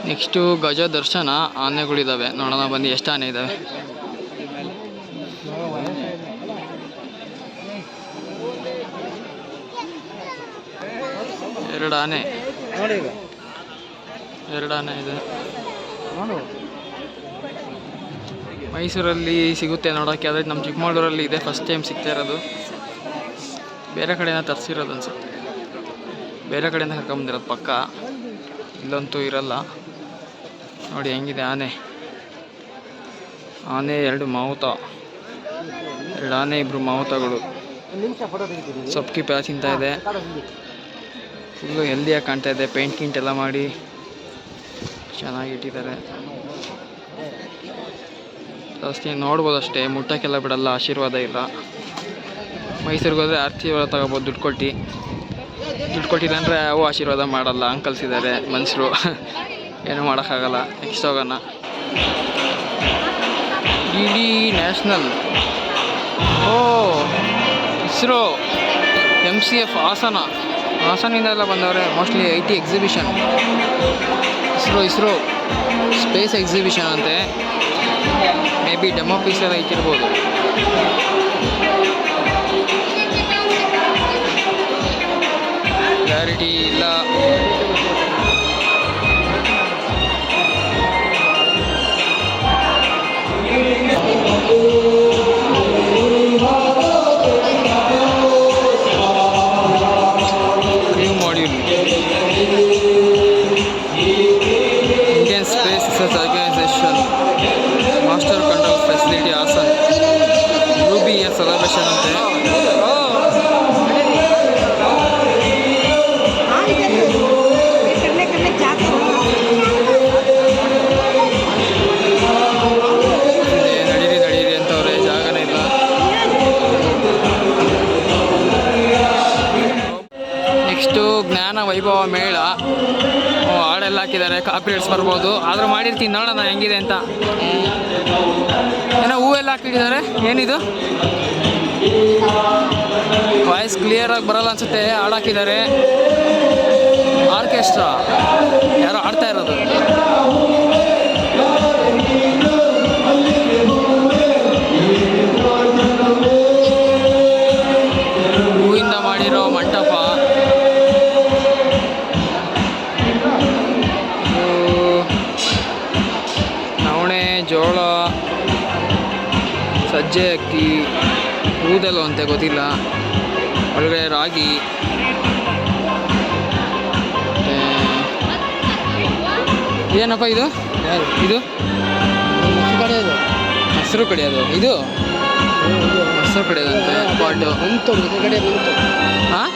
Next ಗಜ ದರ್ಶನ ಆನೆಗಳಿದ್ದಾವೆ, ನೋಡೋಣ ಬನ್ನಿ ಎಷ್ಟು ಆನೆ ಇದ್ದಾವೆ. ಎರಡು ಆನೆ ಇದೆ. ಮೈಸೂರಲ್ಲಿ ಸಿಗುತ್ತೆ ನೋಡೋಕ್ಕೆ, ಆದರೆ ನಮ್ಮ ಚಿಕ್ಕಮಗಳೂರಲ್ಲಿ ಇದೆ, ಫಸ್ಟ್ ಟೈಮ್ ಸಿಗ್ತಾ ಇರೋದು. ಬೇರೆ ಕಡೆಯಿಂದ ತರಿಸಿರೋದು ಅನಿಸುತ್ತೆ, ಬೇರೆ ಕಡೆಯಿಂದ ಕರ್ಕೊಂಬಂದಿರೋದು ಪಕ್ಕ, ಇಲ್ಲಂತೂ ಇರಲ್ಲ. ನೋಡಿ ಹೆಂಗಿದೆ ಆನೆ. ಎರಡು ಮಾವುತ, ಎರಡು ಆನೆ, ಇಬ್ಬರು ಮಾವುತಗಳು. ಸೊಪ್ಪಿ ಪ್ಯಾ ತಿಂತಾ ಇದೆ. ಫುಲ್ಲು ಹೆಲ್ದಿಯಾಗಿ ಕಾಣ್ತಾ ಇದೆ. ಪೇಂಟ್ ಗಿಂಟ್ ಎಲ್ಲ ಮಾಡಿ ಚೆನ್ನಾಗಿ ಇಟ್ಟಿದ್ದಾರೆ. ಜಾಸ್ತಿ ನೋಡ್ಬೋದು ಅಷ್ಟೇ, ಮುಟ್ಟಕ್ಕೆಲ್ಲ ಬಿಡಲ್ಲ, ಆಶೀರ್ವಾದ ಇಲ್ಲ. ಮೈಸೂರಿಗೆ ಹೋದರೆ ಆಶೀರ್ವಾದ ತಗೋಬೋದು ದುಡ್ಡು ಕೊಟ್ಟಿಲ್ಲ ಅಂದರೆ ಅವು ಆಶೀರ್ವಾದ ಮಾಡಲ್ಲ. ಅಂಕಲ್ಸ್ ಇದ್ದಾರೆ ಮನುಷ್ಯರು, ಏನೂ ಮಾಡೋಕ್ಕಾಗಲ್ಲ. ನೆಕ್ಸ್ಟ್ ಹೋಗೋಣ. ಡಿ ನ್ಯಾಷನಲ್, ಇಸ್ರೋ, MCF ಹಾಸನಿಂದ ಎಲ್ಲ ಬಂದವ್ರೆ. Mostly IT exhibition, ISRO space exhibition ಅಂತೆ. ಮೇ ಬಿ ಡೆಮೋ ಪೀಸ್ ಎಲ್ಲ ಇಟ್ಟಿರ್ಬೋದು. ಕ್ಲಾರಿಟಿ ಇಲ್ಲ. New module, Indian space research organisation master control facility Hassan, ruby year celebration ಅಂತೆ. ನಡೀರಿ ಅಂತವ್ರೆ, ಜಾಗನೇ ಇಲ್ಲ. ನೆಕ್ಸ್ಟು ಜ್ಞಾನ ವೈಭವ ಮೇಳ. ಹಾಡೆಲ್ಲ ಹಾಕಿದ್ದಾರೆ, ಕಾಪಿರೇಟ್ಸ್ ಬರ್ಬೋದು. ಆದರೂ ಮಾಡಿರ್ತೀನಿ, ನೋಡೋಣ ಹೆಂಗಿದೆ ಅಂತ. ಏನೋ ಹೂವೆಲ್ಲ ಹಾಕಿಟ್ಟಿದ್ದಾರೆ. ಏನಿದು ವಾಯ್ಸ್ ಕ್ಲಿಯರಾಗಿ ಬರಲ್ಲ ಅನ್ಸುತ್ತೆ. ಹಾಡು ಹಾಕಿದ್ದಾರೆ. ಆರ್ಕೆಸ್ಟ್ರಾ ಯಾರೋ ಆಡ್ತಾ ಇರೋದು. ಹೂವಿಂದ ಮಾಡಿರೋ ಮಂಟಪ. ನವಣೆ, ಜೋಳ, ಸಜ್ಜೆ ಅಕ್ಕಿ, ಊದಲು ಅಂತೆ ಗೊತ್ತಿಲ್ಲ. ಒಳಗಡೆ ರಾಗಿ, ಏನಪ್ಪ ಇದು ಹಸಿರು ಕಡಿಯೋದು. ಇದು ಹಸಿರು ಕಡಿಯೋದಂತೆ ಪಾಟು. ಹಾಂ,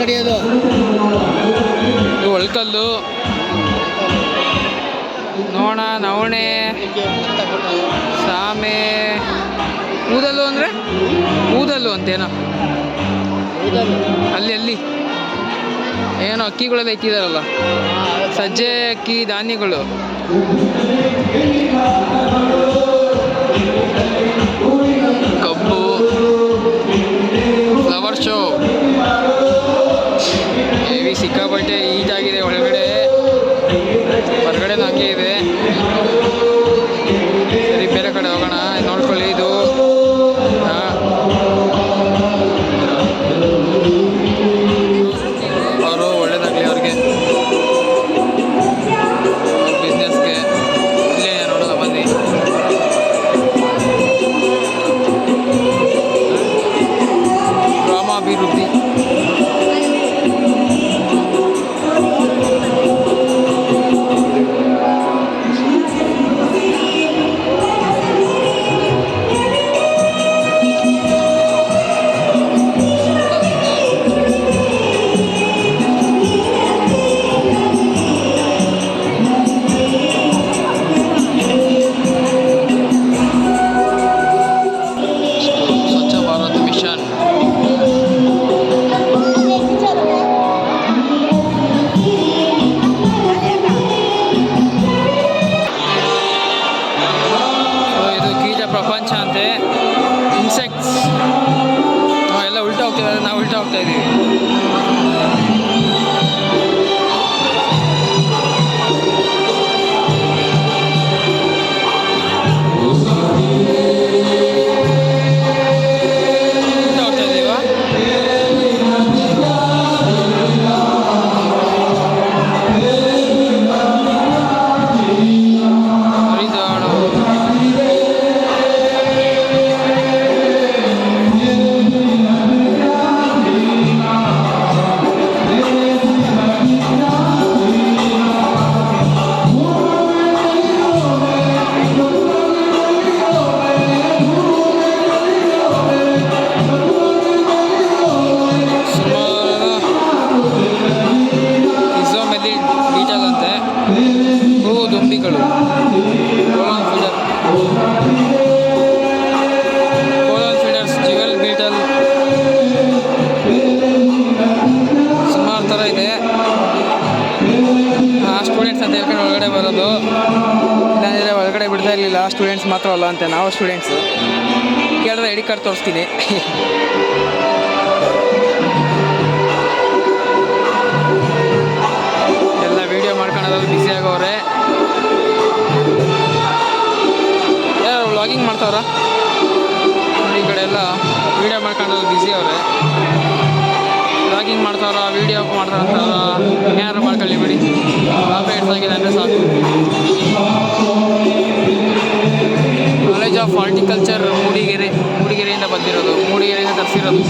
ಕಡಿಯೋದು. ಇದು ಒಳ್ಕಲ್ಲು, ನೋಣ, ನವಣೆ, ಸಾಮೆ, ಊದಲು ಅಂದರೆ ಊದಲು ಅಂತೇನೋ. ಅಲ್ಲಿ ಏನೋ ಅಕ್ಕಿಗಳೆಲ್ಲ ಇಟ್ಟಿದಾರಲ್ಲ, ಸಜ್ಜೆ ಅಕ್ಕಿ ಧಾನ್ಯಗಳು. ಕಬ್ಬು, ಫ್ಲವರ್ ಶೋ. ಹೆವಿ ಸಿಕ್ಕಾಪಟ್ಟೆ ಈಟಾಗಿದೆ ಹೊರಗಡೆ ಹಂಗೆ ಇದೆ. ಸರಿ, ಬೇರೆ ಕಡೆ ಹೋಗೋಣ. ನೋಡ್ಕೊಳ್ಳಿ. ಇದು ಅವರು ಒಳ್ಳೇದಾಗಲಿ ಅವ್ರಿಗೆ, ಬಿಸ್ನೆಸ್ಗೆ. ಇಲ್ಲೇ ನೋಡೋಣ ಬನ್ನಿ. ಗ್ರಾಮಾಭಿವೃದ್ಧಿ. ದುಂಬಿಗಳಂತೆ, ದುಂಬಿಗಳು, ಕೋಲನ್ ಫೀಡರ್ಸ್, ಜ್ಯುವೆಲ್ ಬೀಟಲ್, ಸುಮಾರು ಥರ ಇದೆ. ಸ್ಟೂಡೆಂಟ್ಸ್ ಅಂತ ಹೇಳ್ಕೊಂಡು ಒಳಗಡೆ ಬರೋದು, ಇಲ್ಲಾಂದರೆ ಒಳಗಡೆ ಬಿಡ್ತಾ ಇರಲಿಲ್ಲ. ಸ್ಟೂಡೆಂಟ್ಸ್ ಮಾತ್ರ ಅಲ್ಲ ಅಂತೆ, ನಾವು ಸ್ಟೂಡೆಂಟ್ಸು. ಕೇಳಿದ್ರೆ ಐ ಡಿ ಕಾರ್ಡ್ ತೋರಿಸ್ತೀನಿ. ಎಲ್ಲ ವೀಡಿಯೋ ಮಾಡ್ಕೊಳ್ಳೋದ್ರಲ್ಲಿ ಬ್ಯುಸಿ ಆಗೋರೆ. ಯಾರು ವ್ಲಾಗಿಂಗ್ ಮಾಡ್ತಾವ್ರ ಈ ಕಡೆ ಎಲ್ಲ ವೀಡಿಯೋ ಮಾಡ್ಕೊಳ್ಳೋದ್ರಲ್ಲಿ ಬ್ಯುಸಿ ಅವರೆ. ವ್ಲಾಗಿಂಗ್ ಮಾಡ್ತಾವ್ರ, ವೀಡಿಯೋ ಮಾಡ್ತಾರಂತಾರ, ಯಾರು ಮಾಡ್ಕೊಳ್ಳಿ ಬಿಡಿ. ಕಾಪರೇಟ್ಸ್ ಆಗಿದೆ ಅಂದರೆ ಸಾಕು. ಕಾಲೇಜ್ ಆಫ್ ಹಾರ್ಟಿಕಲ್ಚರ್ ಮೂಡಿಗೆರೆಯಿಂದ ಬಂದಿರೋದು, ಮೂಡಿಗೆರೆಯಿಂದ ತರಿಸಿರೋದು.